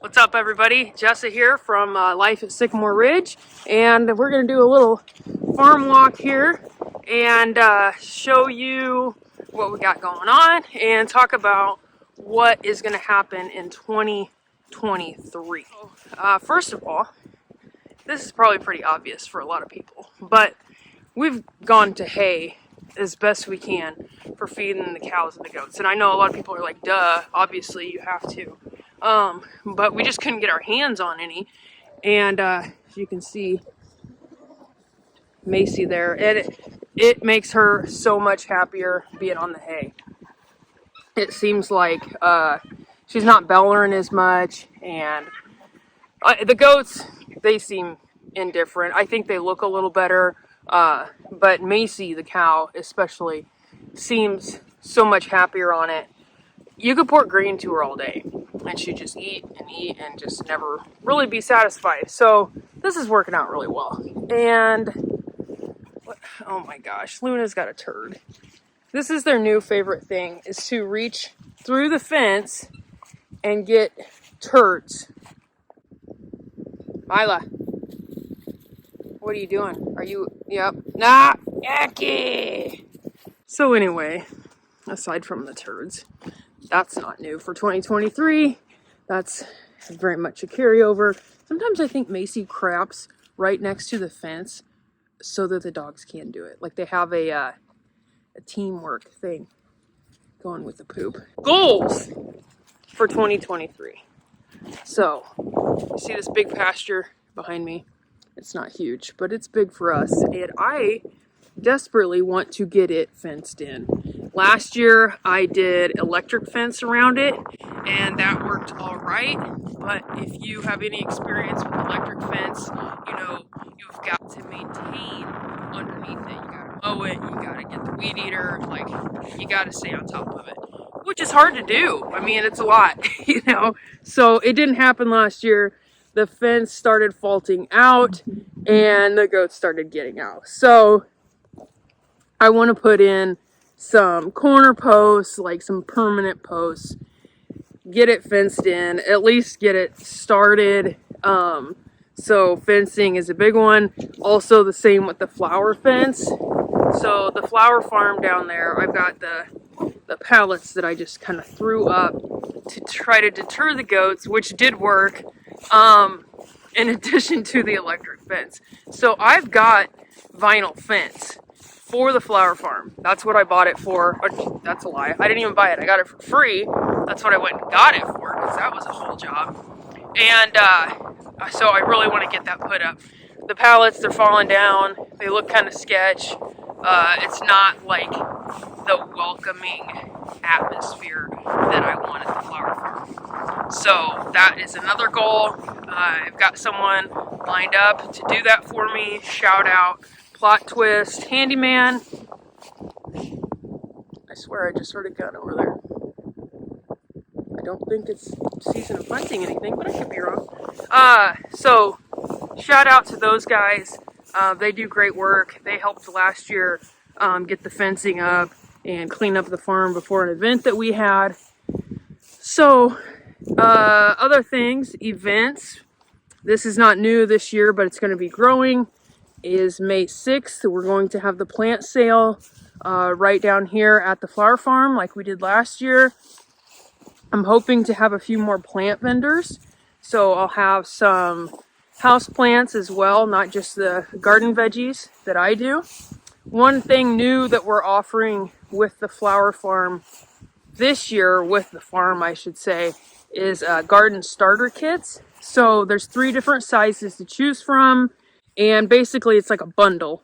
What's up, everybody? Jessa here from Life at Sycamore Ridge, and we're going to do a little farm walk here and show you what we got going on and talk about what is going to happen in 2023. First of all, this is probably pretty obvious for a lot of people, but we've gone to hay as best we can for feeding the cows and the goats. And I know a lot of people are like, duh, obviously you have to. But we just couldn't get our hands on any. And as you can see Macy there, and it makes her so much happier being on the hay. It seems like she's not bellowing as much, and the goats, they seem indifferent. I think they look a little better, but Macy, the cow especially, seems so much happier on it. You could pour green to her all day, and she'd just eat and just never really be satisfied. So this is working out really well. And oh my gosh, Luna's got a turd. This is their new favorite thing, is to reach through the fence and get turds. Mila, what are you doing? Are you, yep, nah, yucky. So anyway, aside from the turds, that's not new for 2023. That's very much a carryover. Sometimes I think Macy craps right next to the fence so that the dogs can do it. Like they have a teamwork thing going with the poop. Goals for 2023. So, you see this big pasture behind me? It's not huge, but it's big for us. And I desperately want to get it fenced in. Last year I did electric fence around it, and that worked all right. But if you have any experience with electric fence, you know you've got to maintain underneath it. You gotta mow it, you gotta get the weed eater, like you gotta stay on top of it, which is hard to do. I mean, it's a lot, you know. So it didn't happen last year. The fence started faulting out, and the goats started getting out. So I want to put in some corner posts, like some permanent posts, get it fenced in, at least get it started. So fencing is a big one. Also the same with the flower fence. So the flower farm down there, I've got the pallets that I just kind of threw up to try to deter the goats, which did work, in addition to the electric fence. So I've got vinyl fence for the flower farm. That's what I bought it for. That's a lie. I didn't even buy it. I got it for free. That's what I went and got it for, because that was a whole job. And so I really want to get that put up. The pallets, they're falling down. They look kind of sketch. It's not like the welcoming atmosphere that I want at the flower farm. So that is another goal. I've got someone lined up to do that for me. Shout out, plot twist, handyman. I swear I just heard a gun over there. I don't think it's season of hunting anything, but I could be wrong. So shout out to those guys. They do great work. They helped last year get the fencing up and clean up the farm before an event that we had. So other things, events. This is not new this year, but it's going to be growing. Is May 6th. We're going to have the plant sale right down here at the flower farm like we did last year. I'm hoping to have a few more plant vendors. So I'll have some house plants as well, not just the garden veggies that I do. One thing new that we're offering with the flower farm this year, with the farm I should say, is garden starter kits. So there's 3 different sizes to choose from. And basically it's like a bundle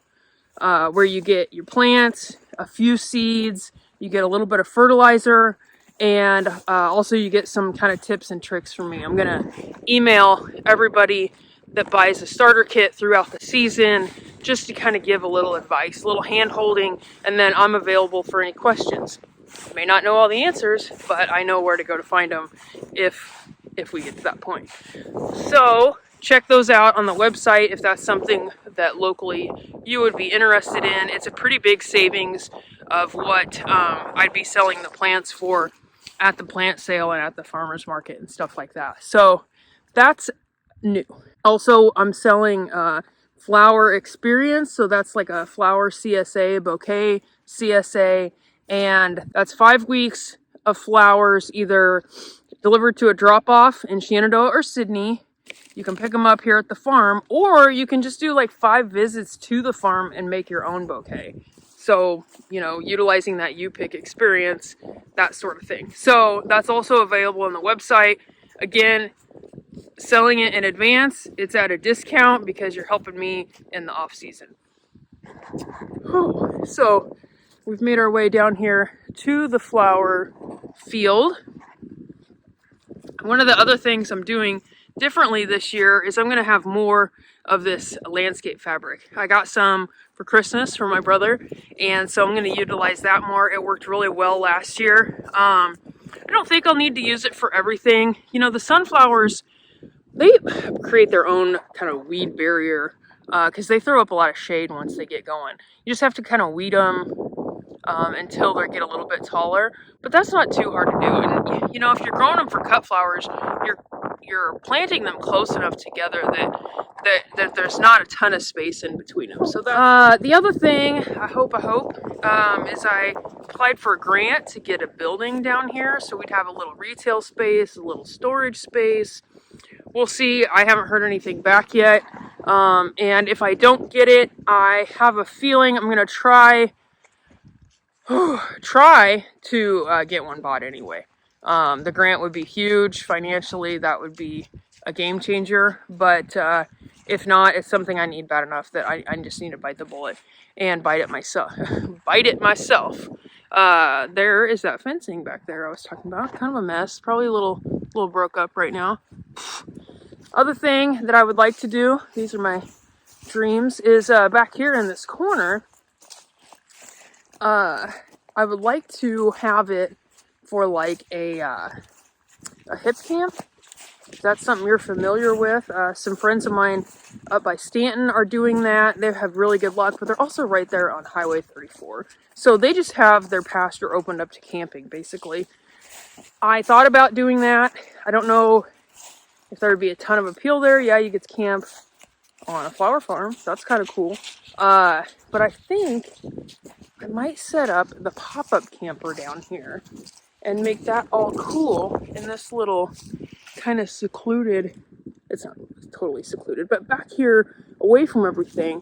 where you get your plants, a few seeds, you get a little bit of fertilizer, and also you get some kind of tips and tricks from me. I'm going to email everybody that buys a starter kit throughout the season just to kind of give a little advice, a little hand holding, and then I'm available for any questions. I may not know all the answers, but I know where to go to find them if we get to that point. So check those out on the website if that's something that locally you would be interested in. It's a pretty big savings of what I'd be selling the plants for at the plant sale and at the farmer's market and stuff like that. So that's new. Also, I'm selling flower experience. So that's like a flower CSA, bouquet CSA. And that's 5 weeks of flowers, either delivered to a drop-off in Shenandoah or Sydney. You can pick them up here at the farm, or you can just do like 5 visits to the farm and make your own bouquet. So, you know, utilizing that you pick experience, that sort of thing. So that's also available on the website. Again, selling it in advance, it's at a discount because you're helping me in the off season. So we've made our way down here to the flower field. One of the other things I'm doing differently this year is I'm going to have more of this landscape fabric. I got some for Christmas for my brother, and so I'm going to utilize that more. It worked really well last year. I don't think I'll need to use it for everything. You know, the sunflowers, they create their own kind of weed barrier because they throw up a lot of shade once they get going. You just have to kind of weed them until they get a little bit taller, but that's not too hard to do. And you know, if you're growing them for cut flowers, you're planting them close enough together that there's not a ton of space in between them. So that the other thing I hope is I applied for a grant to get a building down here, so we'd have a little retail space, a little storage space. We'll see. I haven't heard anything back yet. And if I don't get it, I have a feeling I'm going to try to get one bought anyway. The grant would be huge financially. That would be a game changer. But if not, it's something I need bad enough that I just need to bite the bullet and bite it myself. Bite it myself. There is that fencing back there I was talking about. Kind of a mess. Probably a little broke up right now. Other thing that I would like to do, these are my dreams, is back here in this corner, I would like to have it for like a hip camp. If that's something you're familiar with. Some friends of mine up by Stanton are doing that. They have really good luck, but they're also right there on Highway 34. So they just have their pasture opened up to camping, basically. I thought about doing that. I don't know if there would be a ton of appeal there. Yeah, you get to camp on a flower farm. That's kind of cool. But I think I might set up the pop-up camper down here and make that all cool in this little kind of secluded, it's not totally secluded, but back here away from everything,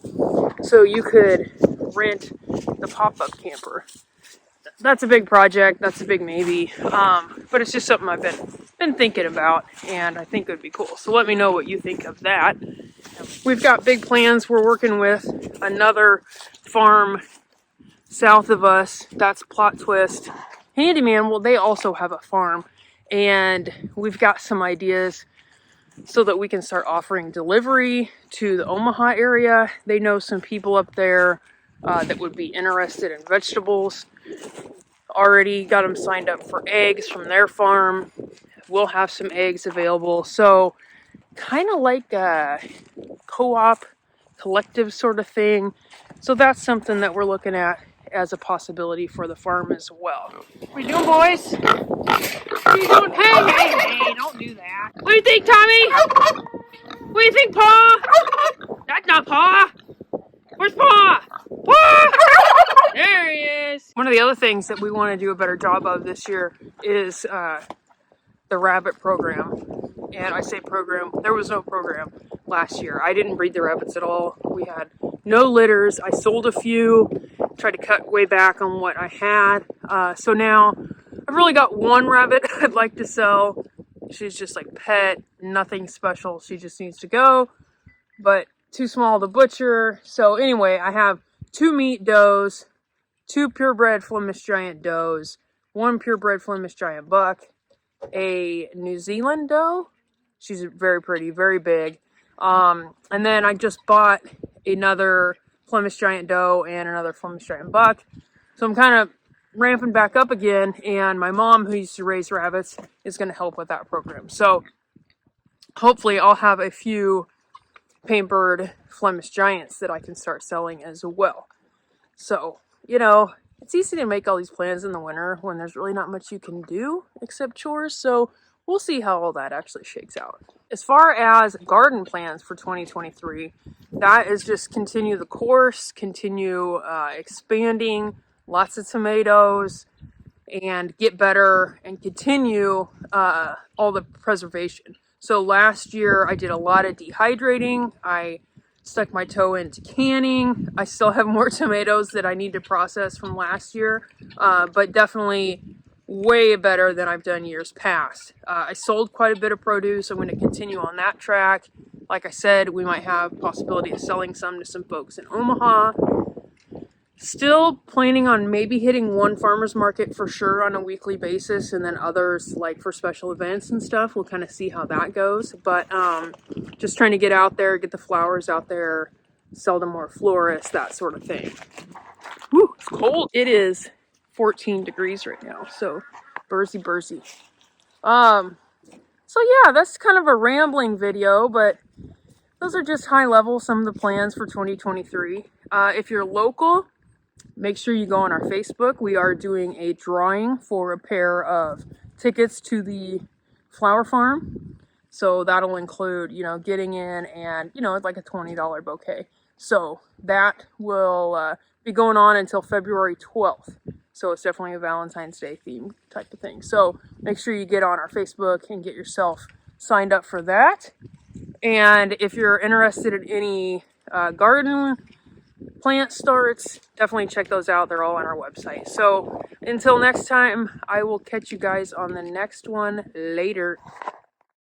so you could rent the pop-up camper. That's a big project, that's a big maybe, but it's just something I've been thinking about, and I think it would be cool. So let me know what you think of that. We've got big plans. We're working with another farm south of us. That's Plot Twist. Handyman, well, they also have a farm, and we've got some ideas so that we can start offering delivery to the Omaha area. They know some people up there that would be interested in vegetables. Already got them signed up for eggs from their farm. We'll have some eggs available. So kind of like a co-op collective sort of thing. So that's something that we're looking at as a possibility for the farm as well. What are you doing, boys? What are you doing? Hey, don't do that. What do you think, Tommy? What do you think, Pa? That's not Pa. Where's Pa? Pa! There he is. One of the other things that we want to do a better job of this year is the rabbit program. And I say program, there was no program last year. I didn't breed the rabbits at all. We had no litters. I sold a few, tried to cut way back on what I had. So now I've really got one rabbit I'd like to sell. She's just like pet, nothing special. She just needs to go, but too small to butcher. So anyway, I have 2 meat does, 2 purebred Flemish Giant does, 1 purebred Flemish Giant buck, a New Zealand doe. She's very pretty, very big. And then I just bought another Flemish Giant doe and another Flemish Giant buck. So I'm kind of ramping back up again, and my mom, who used to raise rabbits, is going to help with that program. So hopefully I'll have a few paint-bird Flemish Giants that I can start selling as well. So, you know, it's easy to make all these plans in the winter when there's really not much you can do except chores. So we'll see how all that actually shakes out. As far as garden plans for 2023, that is just continue the course, continue expanding, lots of tomatoes, and get better and continue all the preservation. So last year I did a lot of dehydrating. I stuck my toe into canning. I still have more tomatoes that I need to process from last year, but definitely way better than I've done years past. I sold quite a bit of produce. I'm going to continue on that track. Like I said, we might have possibility of selling some to some folks in Omaha. Still planning on maybe hitting one farmer's market for sure on a weekly basis, and then others like for special events and stuff. We'll kind of see how that goes. But just trying to get out there, get the flowers out there, sell to more florists, that sort of thing. Woo, it's cold. It is 14 degrees right now, so bursy. So yeah, that's kind of a rambling video, but those are just high level, some of the plans for 2023. If you're local, make sure you go on our Facebook. We are doing a drawing for a pair of tickets to the flower farm. So that'll include, getting in and, it's like a $20 bouquet. So that will be going on until February 12th. So it's definitely a Valentine's Day theme type of thing. So make sure you get on our Facebook and get yourself signed up for that. And if you're interested in any garden plant starts, definitely check those out. They're all on our website. So until next time, I will catch you guys on the next one. Later.